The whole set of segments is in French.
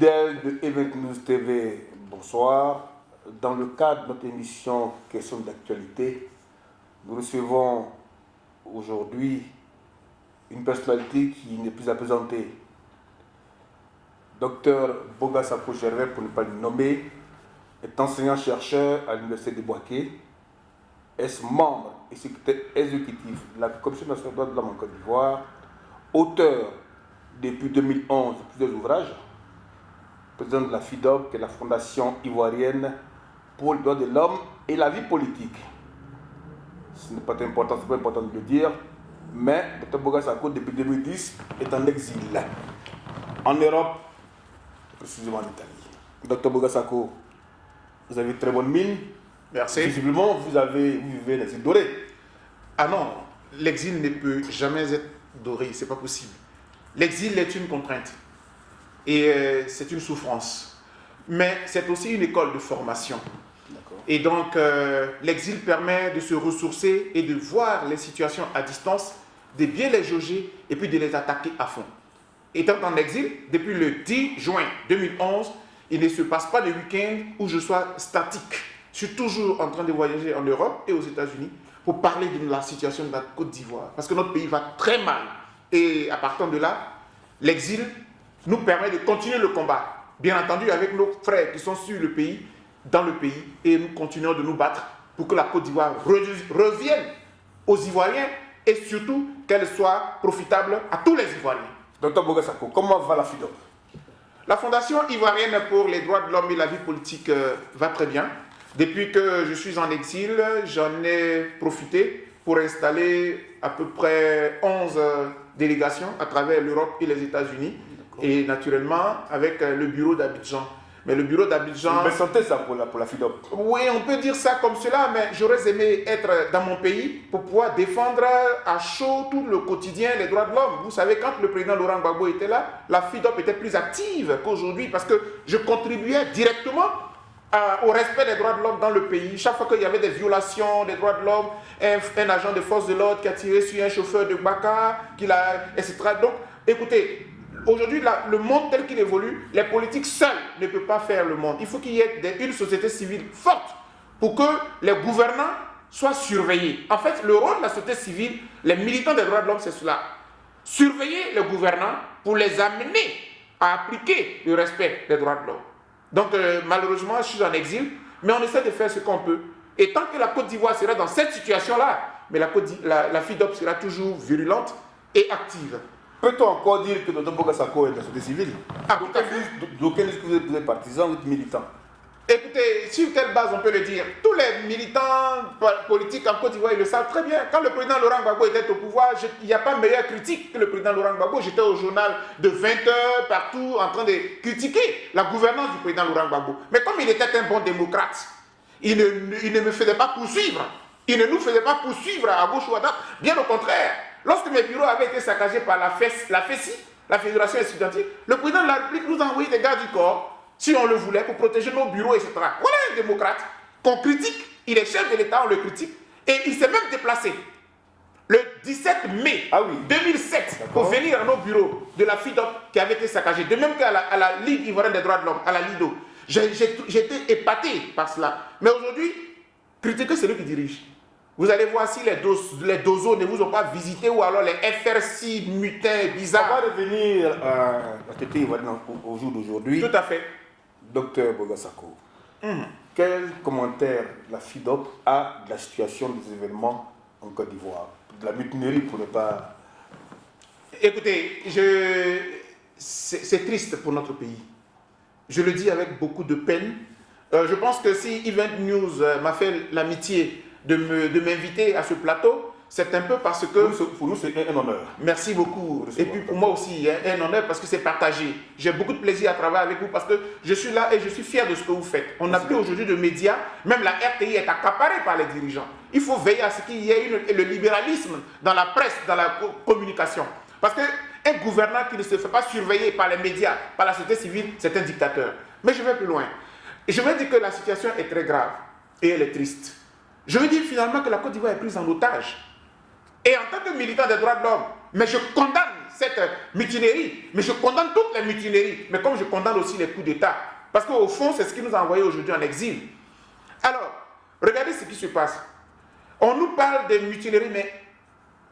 Fidèles de Event News TV, bonsoir. Dans le cadre de notre émission Questions d'actualité, nous recevons aujourd'hui une personnalité qui n'est plus à présenter. Dr Boga Sako Gervais, pour ne pas le nommer, est enseignant-chercheur à l'Université de Bouaké, est membre et secrétaire exécutif de la Commission nationale des droits de l'homme en Côte d'Ivoire, auteur depuis 2011 de plusieurs ouvrages, président de la FIDOP, qui est la Fondation ivoirienne pour les droits de l'homme et la vie politique. Ce n'est pas important, c'est pas important de le dire, mais Dr Boga Sako, depuis 2010, est en exil en Europe, précisément en Italie. Dr Boga Sako, vous avez une très bonne mine. Merci. Visiblement, vous vivez l'exil doré. Ah non, l'exil ne peut jamais être doré, c'est pas possible. L'exil est une contrainte et c'est une souffrance, mais c'est aussi une école de formation. Et donc, l'exil permet de se ressourcer et de voir les situations à distance, de bien les jauger et puis de les attaquer à fond. Étant en exil, depuis le 10 juin 2011, il ne se passe pas de week-end où je sois statique. Je suis toujours en train de voyager en Europe et aux États-Unis pour parler de la situation de la Côte d'Ivoire. Parce que notre pays va très mal. Et à partir de là, l'exil nous permet de continuer le combat. Bien entendu, avec nos frères qui sont sur le pays, dans le pays, et nous continuons de nous battre pour que la Côte d'Ivoire revienne aux Ivoiriens et surtout qu'elle soit profitable à tous les Ivoiriens. Dr Boga Sako, comment va la FIDOP? La Fondation ivoirienne pour les droits de l'homme et la vie politique va très bien. Depuis que je suis en exil, j'en ai profité pour installer à peu près 11 délégations à travers l'Europe et les États-Unis. Et naturellement avec le bureau d'Abidjan. Mais le bureau d'Abidjan... Vous sentez ça pour la FIDOP? Oui, on peut dire ça comme cela, mais j'aurais aimé être dans mon pays pour pouvoir défendre à chaud tout le quotidien les droits de l'homme. Vous savez, quand le président Laurent Gbagbo était là, la FIDOP était plus active qu'aujourd'hui parce que je contribuais directement au respect des droits de l'homme dans le pays. Chaque fois qu'il y avait des violations des droits de l'homme, un agent de force de l'ordre qui a tiré sur un chauffeur de Baka, etc. Donc, écoutez, aujourd'hui, le monde tel qu'il évolue, les politiques seuls ne peuvent pas faire le monde. Il faut qu'il y ait une société civile forte pour que les gouvernants soient surveillés. En fait, le rôle de la société civile, les militants des droits de l'homme, c'est cela. Surveiller les gouvernants pour les amener à appliquer le respect des droits de l'homme. Donc, malheureusement, je suis en exil, mais on essaie de faire ce qu'on peut. Et tant que la Côte d'Ivoire sera dans cette situation-là, mais la FIDOP sera toujours virulente et active. Peut-on encore dire que Dr Boga Sako est de la société civile? D'aucuns disent que vous êtes partisan ou militant. Écoutez, sur quelle base on peut le dire? Tous les militants politiques en Côte d'Ivoire, ils le savent très bien. Quand le président Laurent Gbagbo était au pouvoir, il n'y a pas meilleure critique que le président Laurent Gbagbo. J'étais au journal de 20 heures partout en train de critiquer la gouvernance du président Laurent Gbagbo. Mais comme il était un bon démocrate, il ne me faisait pas poursuivre. Il ne nous faisait pas poursuivre à gauche ou à droite. Bien au contraire. Lorsque mes bureaux avaient été saccagés par la FESI, la Fédération estudiantine, le président de la République nous a envoyé des gardes du corps, si on le voulait, pour protéger nos bureaux, etc. Voilà un démocrate qu'on critique, il est chef de l'État, on le critique, et il s'est même déplacé le 17 mai 2007 pour venir à nos bureaux de la FIDOP qui avait été saccagée, de même qu'à la Ligue ivoirienne des droits de l'homme, à la LIDO. J'étais épaté par cela. Mais aujourd'hui, critiquer celui qui dirige. Vous allez voir si les dozos ne vous ont pas visité ou alors les FRC mutins bizarres. On va revenir à la TT ivoirienne au jour d'aujourd'hui. Tout à fait. Dr Boga Sako, quel commentaire la FIDOP a de la situation des événements en Côte d'Ivoire? De la mutinerie pour ne pas... Écoutez, c'est triste pour notre pays. Je le dis avec beaucoup de peine. Je pense que si Event News m'a fait l'amitié de m'inviter à ce plateau, c'est un peu parce que... Pour nous, c'est un honneur. Merci beaucoup. Et puis pour moi aussi, un honneur parce que c'est partagé. J'ai beaucoup de plaisir à travailler avec vous parce que je suis là et je suis fier de ce que vous faites. On n'a plus aujourd'hui de médias. Même la RTI est accaparée par les dirigeants. Il faut veiller à ce qu'il y ait le libéralisme dans la presse, dans la communication. Parce qu'un gouvernant qui ne se fait pas surveiller par les médias, par la société civile, c'est un dictateur. Mais je vais plus loin. Et je veux dire que la situation est très grave et elle est triste. Je veux dire finalement que la Côte d'Ivoire est prise en otage. Et en tant que militant des droits de l'homme, mais je condamne cette mutinerie. Mais je condamne toutes les mutineries. Mais comme je condamne aussi les coups d'État. Parce qu'au fond, c'est ce qui nous a envoyés aujourd'hui en exil. Alors, regardez ce qui se passe. On nous parle de mutinerie, mais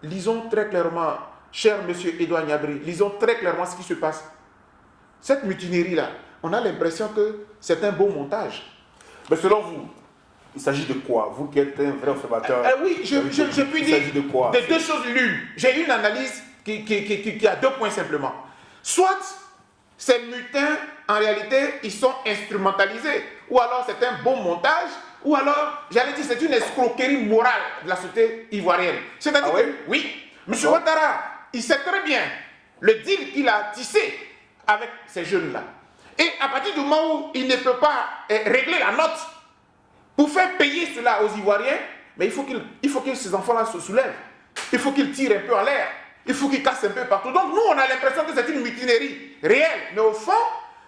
lisons très clairement, cher monsieur Edouard Niabri, lisons très clairement ce qui se passe. Cette mutinerie-là, on a l'impression que c'est un beau montage. Mais selon vous, il s'agit de quoi? Vous qui êtes un vrai observateur. Oui, je puis dire de quoi? de deux choses l'une. J'ai une analyse qui a 2 points simplement. Soit ces mutins, en réalité, ils sont instrumentalisés. Ou alors c'est un bon montage. Ou alors, j'allais dire, c'est une escroquerie morale de la société ivoirienne. C'est-à-dire que, oui, M. Ouattara, il sait très bien le deal qu'il a tissé avec ces jeunes-là. Et à partir du moment où il ne peut pas régler la note pour faire payer cela aux Ivoiriens, mais il faut que ces enfants-là se soulèvent. Il faut qu'ils tirent un peu en l'air. Il faut qu'ils cassent un peu partout. Donc nous, on a l'impression que c'est une mutinerie réelle. Mais au fond,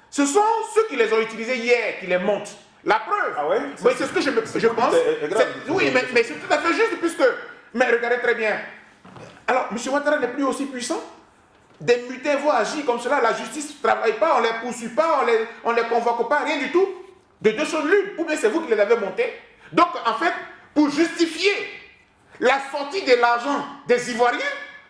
ce sont ceux qui les ont utilisés hier qui les montent. La preuve. Ah ouais? Oui, c'est ce que je pense. Oui, mais c'est tout à fait juste puisque... Mais regardez très bien. Alors, M. Ouattara n'est plus aussi puissant. Des mutins vont agir comme cela. La justice ne travaille pas, on ne les poursuit pas, on ne les convoque pas, rien du tout. De deux choses l'une. Ou bien c'est vous qui les avez montés. Donc, en fait, pour justifier la sortie de l'argent des Ivoiriens,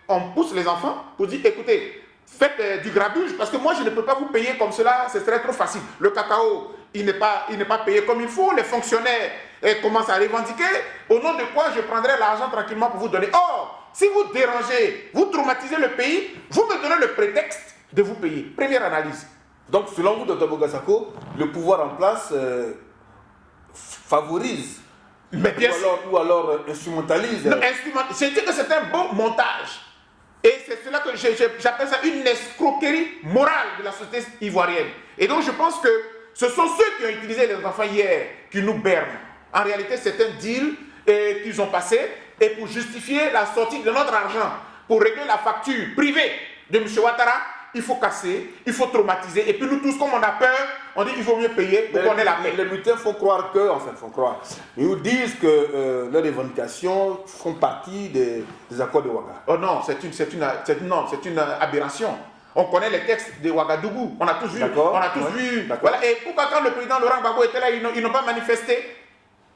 on pousse les enfants pour dire, écoutez, faites du grabuge, parce que moi, je ne peux pas vous payer comme cela, ce serait trop facile. Le cacao, il n'est pas payé comme il faut, les fonctionnaires commencent à revendiquer, au nom de quoi je prendrai l'argent tranquillement pour vous donner. Or, si vous dérangez, vous traumatisez le pays, vous me donnez le prétexte de vous payer. Première analyse. Donc, selon vous, Dr Bogassako, le pouvoir en place favorise ou alors instrumentalise. Je dis que c'est un bon montage. Et c'est cela que j'appelle ça une escroquerie morale de la société ivoirienne. Et donc je pense que ce sont ceux qui ont utilisé les enfants hier qui nous bernent. En réalité, c'est un deal qu'ils ont passé et pour justifier la sortie de notre argent, pour régler la facture privée de M. Ouattara, il faut casser, il faut traumatiser. Et puis nous tous, comme on a peur, on dit qu'il vaut mieux payer pour qu'on ait la paix. Les mutins font croire que, ils nous disent que leurs revendications font partie des accords de Ouaga. Oh non, c'est une aberration. On connaît les textes de Ouagadougou, on a tous vu. Voilà. Et pourquoi quand le président Laurent Gbagbo était là, ils n'ont pas manifesté?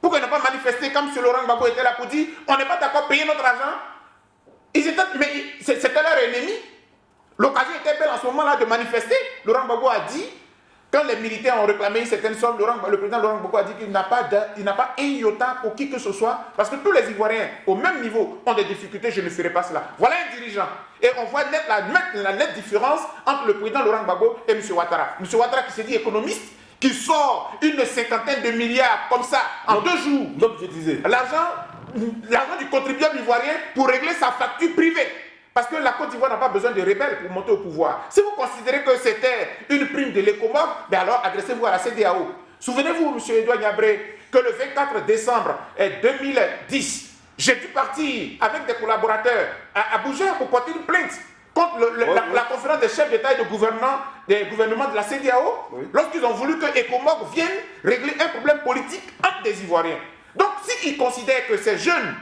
Pourquoi ils n'ont pas manifesté quand M. Laurent Gbagbo était là pour dire on n'est pas d'accord à payer notre argent? Mais c'était leur ennemi. L'occasion était belle en ce moment-là de manifester. Laurent Gbagbo a dit, quand les militaires ont réclamé une certaine somme, le président Laurent Gbagbo a dit qu'il n'a pas un iota pour qui que ce soit, parce que tous les Ivoiriens, au même niveau, ont des difficultés, je ne ferai pas cela. Voilà un dirigeant. Et on voit la nette différence entre le président Laurent Gbagbo et M. Ouattara. M. Ouattara qui s'est dit économiste, qui sort une 50aine de milliards comme ça en 2 jours. Donc je disais, l'argent du contribuable ivoirien pour régler sa facture privée. Parce que la Côte d'Ivoire n'a pas besoin de rebelles pour monter au pouvoir. Si vous considérez que c'était une prime de l'ECOMOG, ben alors adressez-vous à la CEDEAO. Souvenez-vous, M. Edouard Niabré, que le 24 décembre 2010, j'ai dû partir avec des collaborateurs à Abuja pour porter une plainte contre la conférence des chefs d'État et de gouvernement de la CEDEAO, lorsqu'ils ont voulu que ECOMOG vienne régler un problème politique entre des Ivoiriens. Donc, s'ils considèrent que ces jeunes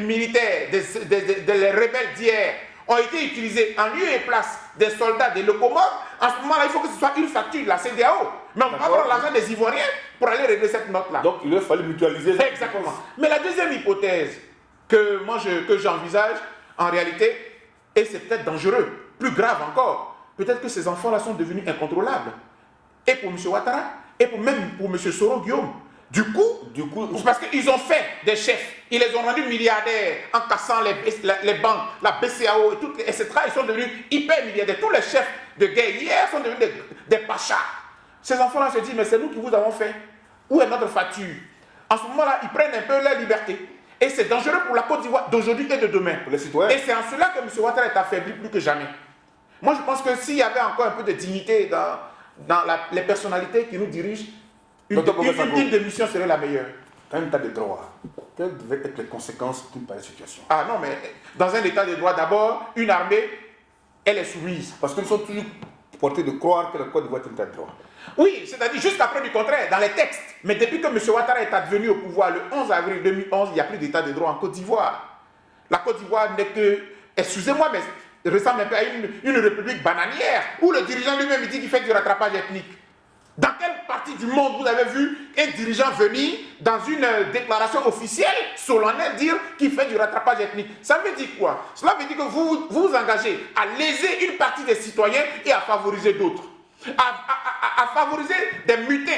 militaires, des rebelles d'hier, ont été utilisés en lieu et place des soldats de l'ECOMOG, en ce moment-là, il faut que ce soit une facture de la CEDEAO. Mais on va prendre l'argent des Ivoiriens pour aller régler cette note-là. Donc, il fallait mutualiser. Exactement. Mais la deuxième hypothèse que j'envisage, en réalité, et c'est peut-être dangereux, plus grave encore, peut-être que ces enfants-là sont devenus incontrôlables. Et pour M. Ouattara, et même pour M. Soro Guillaume. Du coup, parce qu'ils ont fait des chefs, ils les ont rendus milliardaires en cassant les banques, la BCAO, etc. Ils sont devenus hyper milliardaires. Tous les chefs de guerre hier sont devenus des pachas. Ces enfants-là se disent, mais c'est nous qui vous avons fait. Où est notre facture? En ce moment-là, ils prennent un peu leur liberté. Et c'est dangereux pour la Côte d'Ivoire d'aujourd'hui et de demain. Pour les citoyens. Et c'est en cela que M. Ouattara est affaibli plus que jamais. Moi, je pense que s'il y avait encore un peu de dignité dans les personnalités qui nous dirigent, une démission serait la meilleure. Dans un état de droit, quelles devaient être les conséquences d'une pareille situation? Ah non, mais dans un état de droit, d'abord, une armée, elle est soumise. Parce que nous sommes toujours portés de croire que la Côte d'Ivoire est un état de droit. Oui, c'est-à-dire jusqu'à preuve du contraire, dans les textes. Mais depuis que M. Ouattara est advenu au pouvoir le 11 avril 2011, il n'y a plus d'état de droit en Côte d'Ivoire. La Côte d'Ivoire n'est que... Excusez-moi, mais ressemble un peu à une république bananière, où le dirigeant lui-même dit qu'il fait du rattrapage ethnique. Dans quelle partie du monde vous avez vu un dirigeant venir dans une déclaration officielle, solennelle, dire qu'il fait du rattrapage ethnique? Ça veut dire quoi? Cela veut dire que vous vous engagez à léser une partie des citoyens et à favoriser d'autres. À favoriser des mutins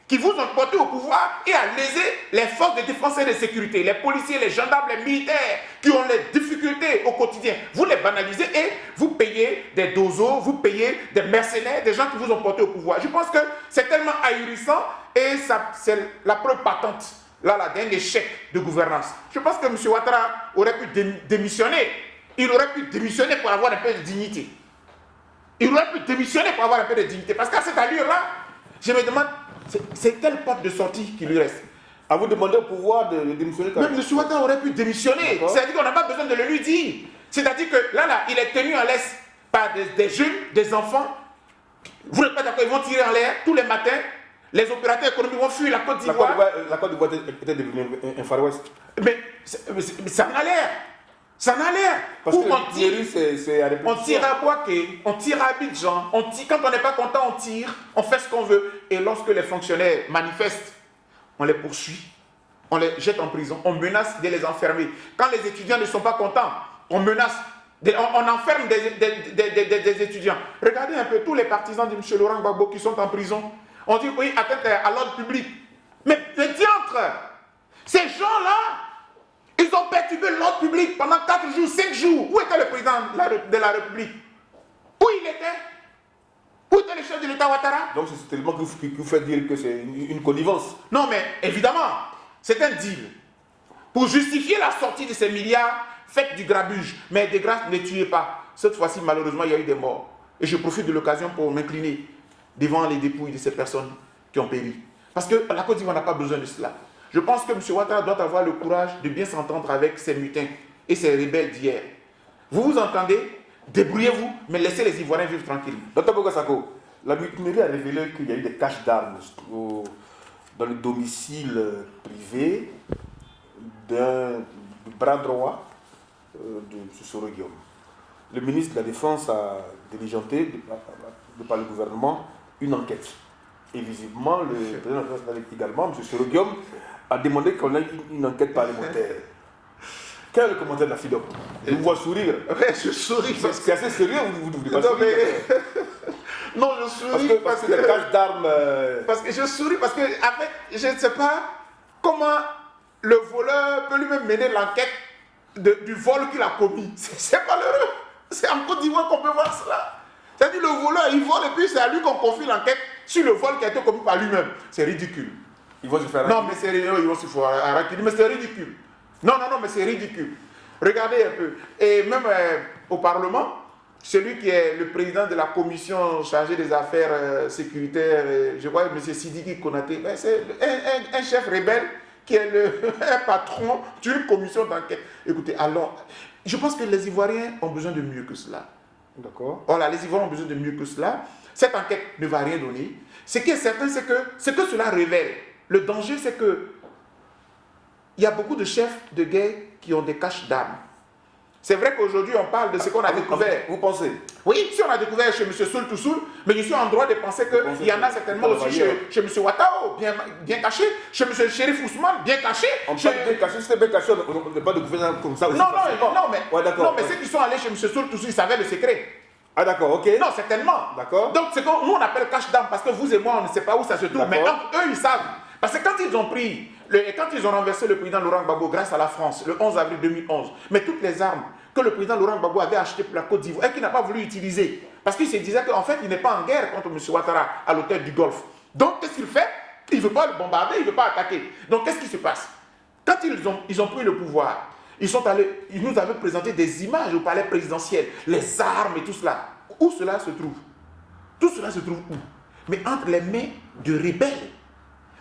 qui vous ont porté au pouvoir et à léser les forces de défense et de sécurité, les policiers, les gendarmes, les militaires qui ont les difficultés au quotidien. Vous les banalisez et vous payez des dozos, vous payez des mercenaires, des gens qui vous ont porté au pouvoir. Je pense que c'est tellement ahurissant et c'est la preuve patente là, d'un échec de gouvernance. Je pense que M. Ouattara aurait pu démissionner. Il aurait pu démissionner pour avoir un peu de dignité. Il aurait pu démissionner pour avoir un peu de dignité. Parce qu'à cette allure-là, je me demande, c'est quelle porte de sortie qui lui reste? À vous demander au pouvoir de démissionner. Même M. Ouattara aurait pu démissionner. C'est-à-dire qu'on n'a pas besoin de le lui dire. C'est-à-dire que là, il est tenu en laisse par des jeunes, des enfants. Vous n'êtes pas d'accord, ils vont tirer en l'air tous les matins. Les opérateurs économiques vont fuir la Côte d'Ivoire. La Côte d'Ivoire était devenue un Far West. Mais ça en a l'air. Ça en a l'air. Parce que l'itinéraire, c'est à répétition. On tire à Boaké, on tire à Abidjan, quand on n'est pas content, on tire, on fait ce qu'on veut. Et lorsque les fonctionnaires manifestent, on les poursuit, on les jette en prison, on menace de les enfermer. Quand les étudiants ne sont pas contents, on menace, on enferme des étudiants. Regardez un peu tous les partisans de M. Laurent Gbagbo qui sont en prison. On dit oui, atteinte à l'ordre public. Mais diantre, ces gens-là, ils ont perturbé l'ordre public pendant 4 jours, 5 jours. Où était le président de la République? Où il était? Où était le chef de l'État Ouattara? Donc c'est tellement que vous faites dire que c'est une connivence. Non mais évidemment, c'est un deal. Pour justifier la sortie de ces milliards, faites du grabuge. Mais de grâce, ne tuez pas. Cette fois-ci, malheureusement, il y a eu des morts. Et je profite de l'occasion pour m'incliner devant les dépouilles de ces personnes qui ont péri. Parce que la Côte d'Ivoire n'a pas besoin de cela. Je pense que M. Ouattara doit avoir le courage de bien s'entendre avec ces mutins et ces rebelles d'hier. Vous vous entendez? Débrouillez-vous, mais laissez les Ivoiriens vivre tranquilles. Dr Bokasako, la mutinerie a révélé qu'il y a eu des caches d'armes dans le domicile privé du bras droit de M. Soro Guillaume. Le ministre de la Défense a diligenté, par le gouvernement, une enquête. Et visiblement, le président de la République également, M. Soro Guillaume, a demandé qu'on ait une enquête parlementaire. Quel est le commentaire de la FIDOP? Je vous vois sourire. Ouais, je souris. C'est assez sérieux, vous ne voulez pas non, sourire. Mais... non, je souris parce que les caches d'armes... Parce que je souris parce que, en fait, je ne sais pas comment le voleur peut lui-même mener l'enquête du vol qu'il a commis. C'est malheureux. C'est en Côte d'Ivoire qu'on peut voir cela. C'est-à-dire le voleur, il vole et puis c'est à lui qu'on confie l'enquête sur le vol qui a été commis par lui-même. C'est ridicule. Ils vont se faire non, mais c'est ridicule. Ils vont se faire arracher. Mais c'est ridicule. Non, mais c'est ridicule. Regardez un peu. Et même au Parlement, celui qui est le président de la commission chargée des affaires sécuritaires, je vois M. Sidiki Konaté, c'est un chef rebelle qui est un patron d'une commission d'enquête. Écoutez, alors, je pense que les Ivoiriens ont besoin de mieux que cela. D'accord. Voilà, les Ivoiriens ont besoin de mieux que cela. Cette enquête ne va rien donner. Ce qui est certain, c'est que ce que cela révèle, le danger, c'est que il y a beaucoup de chefs de guerre qui ont des caches d'armes. C'est vrai qu'aujourd'hui, on parle de ce qu'on a découvert. Vous pensez? Oui, si on a découvert chez M. Soul Toussoul, mais je suis en droit de penser qu'il y en a certainement aussi chez M. Watao, bien caché, chez M. Chérif Ousmane, bien caché. On peut bien caché, si c'était bien caché, on ne pas de gouvernement comme ça aussi. Non, ouais, mais ceux qui sont allés chez M. Soul Toussoul, ils savaient le secret. Ah d'accord, ok. Non, certainement. D'accord. Donc, c'est que nous, on appelle cache d'armes parce que vous et moi, on ne sait pas où ça se trouve. Mais entre eux, ils savent. Parce que quand ils ont pris, quand ils ont renversé le président Laurent Gbagbo grâce à la France, le 11 avril 2011, mais toutes les armes que le président Laurent Gbagbo avait achetées pour la Côte d'Ivoire et qu'il n'a pas voulu utiliser, parce qu'il se disait qu'en fait, il n'est pas en guerre contre M. Ouattara à l'hôtel du Golfe. Donc, qu'est-ce qu'il fait? Il ne veut pas le bombarder, il ne veut pas attaquer. Donc, qu'est-ce qui se passe? Quand ils ont pris le pouvoir, ils nous avaient présenté des images au palais présidentiel, les armes et tout cela. Où cela se trouve? Tout cela se trouve où? Mais entre les mains de rebelles.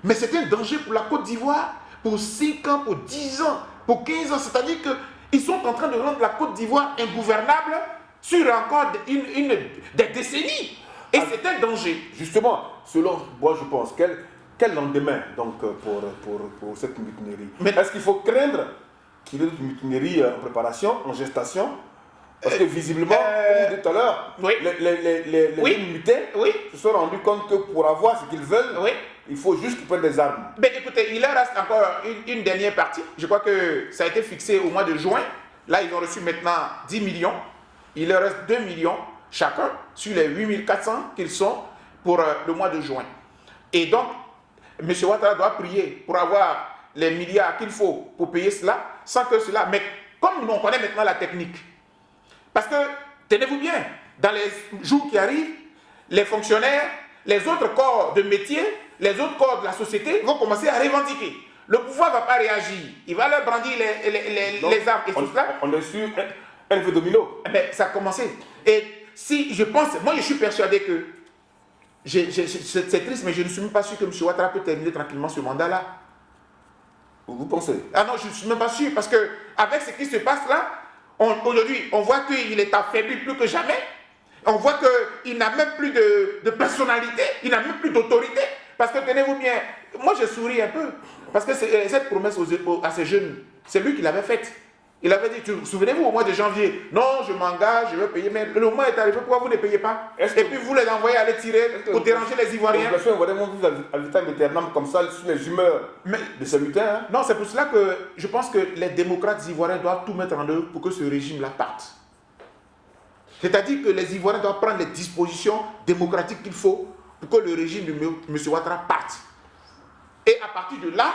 Mais c'est un danger pour la Côte d'Ivoire, pour 5 ans, pour 10 ans, pour 15 ans. C'est-à-dire qu'ils sont en train de rendre la Côte d'Ivoire ingouvernable sur encore des décennies. Et c'est un danger. Justement, selon moi, je pense, quel lendemain donc, pour cette mutinerie? Est-ce qu'il faut craindre qu'il y ait une mutinerie en préparation, en gestation, Parce que visiblement, comme vous dites tout à l'heure, oui. les jeunes mutins se sont rendus compte que pour avoir ce qu'ils veulent, il faut juste qu'ils prennent des armes. Mais écoutez, il leur reste encore une dernière partie. Je crois que ça a été fixé au mois de juin. Là, ils ont reçu maintenant 10 millions. Il leur reste 2 millions chacun sur les 8400 qu'ils sont pour le mois de juin. Et donc, M. Ouattara doit prier pour avoir les milliards qu'il faut pour payer cela, sans que cela... Mais comme on connaît maintenant la technique, parce que, tenez-vous bien, dans les jours qui arrivent, les fonctionnaires, les autres corps de métier, les autres corps de la société vont commencer à revendiquer. Le pouvoir ne va pas réagir. Il va leur brandir les armes et tout cela. On est sur un effet domino. Mais ça a commencé. Et si je pense, moi je suis persuadé que, c'est triste, mais je ne suis même pas sûr que M. Ouattara peut terminer tranquillement ce mandat-là. Vous pensez? Ah non, je ne suis même pas sûr, parce qu'avec ce qui se passe là, aujourd'hui, on voit qu'il est affaibli plus que jamais. On voit qu'il n'a même plus de personnalité, il n'a même plus d'autorité. Parce que tenez-vous bien, moi je souris un peu. Parce que cette promesse à ces jeunes, c'est lui qui l'avait faite. Il avait dit, souvenez-vous au mois de janvier, non, je m'engage, je vais payer, mais le mois est arrivé, pourquoi vous ne payez pas? Et puis vous les envoyez aller tirer pour déranger les Ivoiriens. La population vous à vitam aeternam comme ça sur les humeurs de ces mutins. Hein? Non, c'est pour cela que je pense que les démocrates ivoiriens doivent tout mettre en œuvre pour que ce régime-là parte. C'est-à-dire que les Ivoiriens doivent prendre les dispositions démocratiques qu'il faut pour que le régime de M. Ouattara parte. Et à partir de là,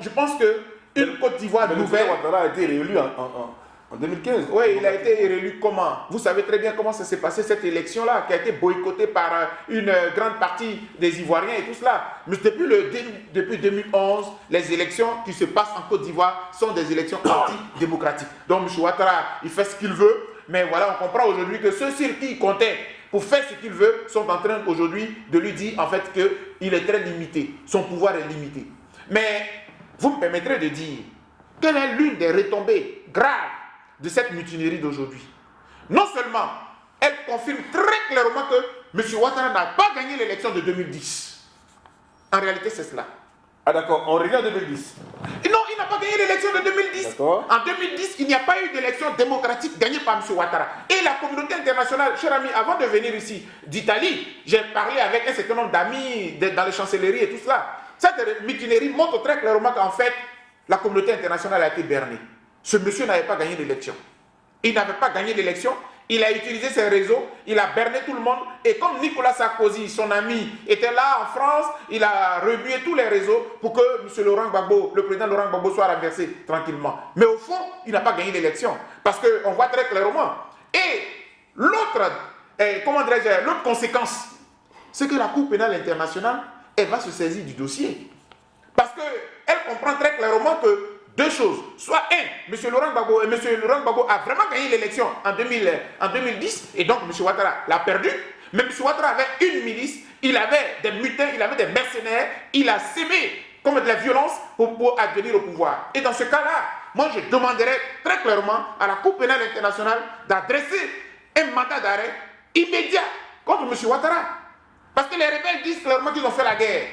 je pense qu'une Côte d'Ivoire nouvelle... M. Ouattara a été réélu en 2015. Oui, il a été réélu comment? Vous savez très bien comment ça s'est passé, cette élection-là, qui a été boycottée par une grande partie des Ivoiriens et tout cela. Mais depuis 2011, les élections qui se passent en Côte d'Ivoire sont des élections anti-démocratiques. Donc M. Ouattara, il fait ce qu'il veut, mais voilà, on comprend aujourd'hui que ceux sur qui il comptait pour faire ce qu'il veut sont en train aujourd'hui de lui dire en fait qu'il est très limité, son pouvoir est limité. Mais vous me permettrez de dire, quelle est l'une des retombées graves de cette mutinerie d'aujourd'hui? Non seulement elle confirme très clairement que M. Ouattara n'a pas gagné l'élection de 2010. En réalité, c'est cela. Ah d'accord, on revient en 2010. Non, il n'a pas gagné l'élection de 2010. En 2010, il n'y a pas eu d'élection démocratique gagnée par M. Ouattara. Et la communauté internationale, cher ami, avant de venir ici d'Italie, j'ai parlé avec un certain nombre d'amis dans les chancelleries et tout cela. Cette mutinerie montre très clairement qu'en fait, la communauté internationale a été bernée. Ce monsieur n'avait pas gagné l'élection. Il n'avait pas gagné l'élection. Il a utilisé ses réseaux, il a berné tout le monde. Et comme Nicolas Sarkozy, son ami, était là en France, il a remué tous les réseaux pour que M. Laurent Gbagbo, le président Laurent Gbagbo, soit renversé tranquillement. Mais au fond, il n'a pas gagné l'élection. Parce qu'on voit très clairement. Et l'autre, l'autre conséquence, c'est que la Cour pénale internationale, elle va se saisir du dossier. Parce qu'elle comprend très clairement que deux choses. Soit M. Laurent Gbagbo a vraiment gagné l'élection en 2010 et donc M. Ouattara l'a perdu. Mais M. Ouattara avait une milice, il avait des mutins, il avait des mercenaires, il a sémé comme de la violence pour advenir au pouvoir. Et dans ce cas-là, moi je demanderais très clairement à la Cour pénale internationale d'adresser un mandat d'arrêt immédiat contre M. Ouattara. Parce que les rebelles disent clairement qu'ils ont fait la guerre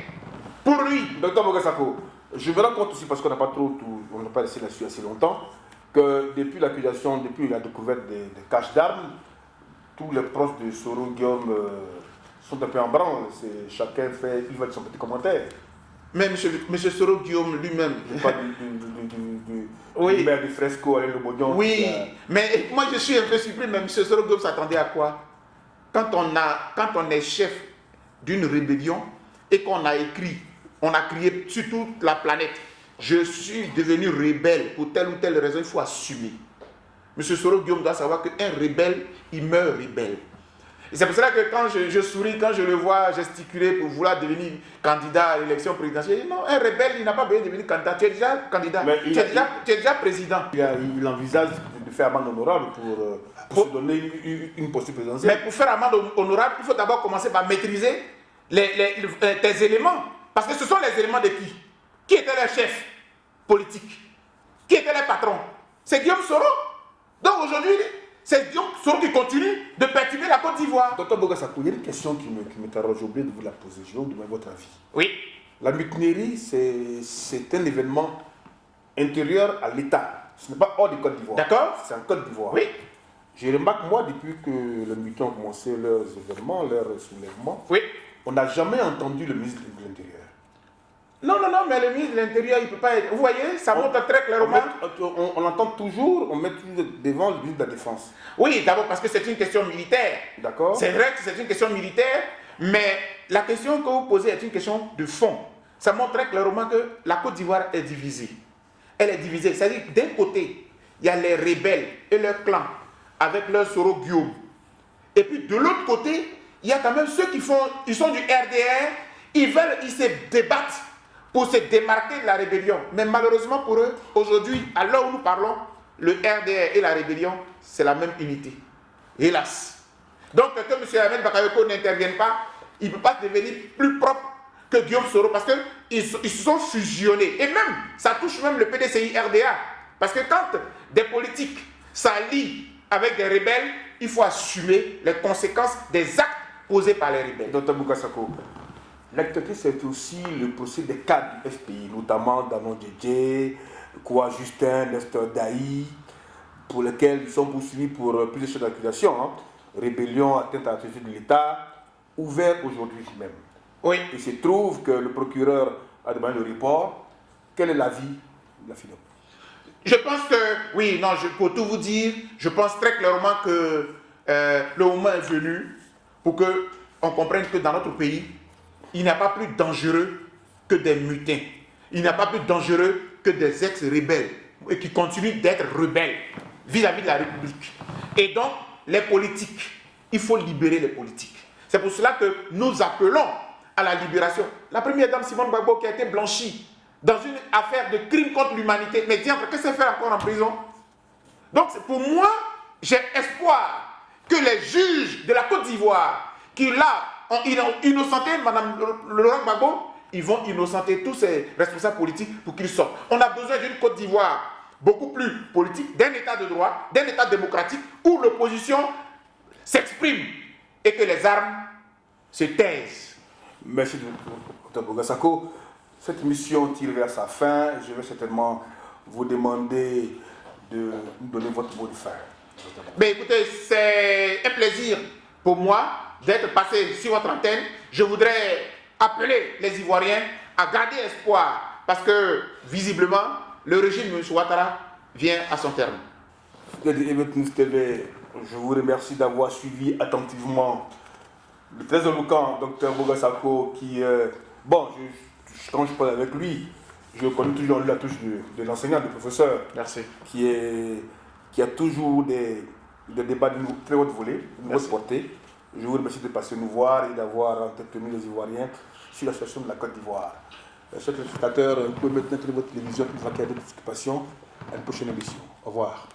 pour lui. Docteur Bogassako, je me rends compte aussi, parce qu'on n'a pas laissé là-dessus assez longtemps, que depuis l'accusation, depuis la découverte des caches d'armes, tous les proches de Soro Guillaume sont un peu en branle. Chacun fait, il va de son petit commentaire. Mais M. Soro Guillaume lui-même. Je parle du maire de Fresco, Alain Lobognon. Oui, mais moi je suis un peu surpris, mais M. Soro Guillaume s'attendait à quoi? Quand on est chef d'une rébellion et qu'on a écrit, on a crié sur toute la planète, je suis devenu rebelle pour telle ou telle raison, il faut assumer. M. Soro Guillaume doit savoir qu'un rebelle, il meurt rebelle. Et c'est pour cela que quand je souris, quand je le vois gesticuler pour vouloir devenir candidat à l'élection présidentielle, non, un rebelle, il n'a pas besoin de devenir candidat. Tu es déjà candidat, tu es déjà président. Il envisage de faire amende honorable pour se donner une posture présidentielle. Mais pour faire amende honorable, il faut d'abord commencer par maîtriser tes éléments. Parce que ce sont les éléments de qui? Qui étaient les chefs politiques? Qui étaient les patrons? C'est Guillaume Soro. Donc aujourd'hui, c'est Guillaume Soro qui continue de perturber la Côte d'Ivoire. Docteur Bogassako, il y a une question qui m'interroge, j'ai oublié de vous la poser. Je vais vous demander votre avis. Oui. La mutinerie, c'est un événement intérieur à l'État. Ce n'est pas hors de Côte d'Ivoire. D'accord. C'est en Côte d'Ivoire. Oui. Je remarque, moi, depuis que les militants ont commencé leurs événements, leurs soulèvements, Oui. on n'a jamais entendu le ministre de l'Intérieur. Non, mais le ministre de l'Intérieur, il ne peut pas être... Vous voyez, ça montre très clairement... On entend toujours, on met toujours devant le ministre de la Défense. Oui, d'abord parce que c'est une question militaire. D'accord. C'est vrai que c'est une question militaire, mais la question que vous posez est une question de fond. Ça montre très clairement que la Côte d'Ivoire est divisée. Elle est divisée. C'est-à-dire que d'un côté, il y a les rebelles et leurs clans avec leur Soro Guillaume. Et puis de l'autre côté, il y a quand même ceux ils sont du RDR, ils se débattent pour se démarquer de la rébellion. Mais malheureusement pour eux, aujourd'hui, à l'heure où nous parlons, le RDR et la rébellion, c'est la même unité. Hélas. Donc que M. Ahmed Bakayoko n'intervienne pas, il ne peut pas devenir plus propre que Guillaume Soro parce qu'ils se sont fusionnés. Et même, ça touche même le PDCI RDA. Parce que quand des politiques s'allient avec des rebelles, il faut assumer les conséquences des actes posés par les rebelles. Dr Bougassako, l'actualité c'est aussi le procès des cadres du FPI, notamment Danon Djedje, Koua Justin, Nestor Daï, pour lesquels ils sont poursuivis pour plusieurs chefs d'accusation. Rébellion, atteinte à la sécurité de l'État, ouvert aujourd'hui même. Oui. Il se trouve que le procureur a demandé le report. Quel est l'avis de la FIDOP? Je pense que, oui, non, pour tout vous dire, je pense très clairement que le moment est venu pour qu'on comprenne que dans notre pays, il n'y a pas plus dangereux que des mutins. Il n'y a pas plus dangereux que des ex-rebelles et qui continuent d'être rebelles vis-à-vis de la République. Et donc, les politiques, il faut libérer les politiques. C'est pour cela que nous appelons à la libération. La première dame Simone Gbagbo qui a été blanchie dans une affaire de crime contre l'humanité. Mais diantre, qu'est-ce qu'elle fait encore en prison? Donc, pour moi, j'ai espoir que les juges de la Côte d'Ivoire, qui là ont innocenté Mme Laurent Gbagbo, ils vont innocenter tous ces responsables politiques pour qu'ils sortent. On a besoin d'une Côte d'Ivoire beaucoup plus politique, d'un État de droit, d'un État démocratique, où l'opposition s'exprime et que les armes se taisent. Merci, Dr Bougassako. Cette mission tire vers sa fin. Je vais certainement vous demander de nous donner votre mot de fin. Mais écoutez, c'est un plaisir pour moi d'être passé sur votre antenne. Je voudrais appeler les Ivoiriens à garder espoir parce que, visiblement, le régime de M. Ouattara vient à son terme. Je vous remercie d'avoir suivi attentivement le très éloquent Dr Bougassako qui, quand je parle avec lui, je connais toujours la touche de l'enseignant, du professeur. Merci. Qui a toujours des débats de très haute volée, de haute portée. Je vous remercie de passer nous voir et d'avoir entretenu les Ivoiriens sur la situation de la Côte d'Ivoire. Chers téléspectateurs, vous pouvez maintenant votre télévision pour vaquer à d'autres occupations. À une prochaine émission. Au revoir.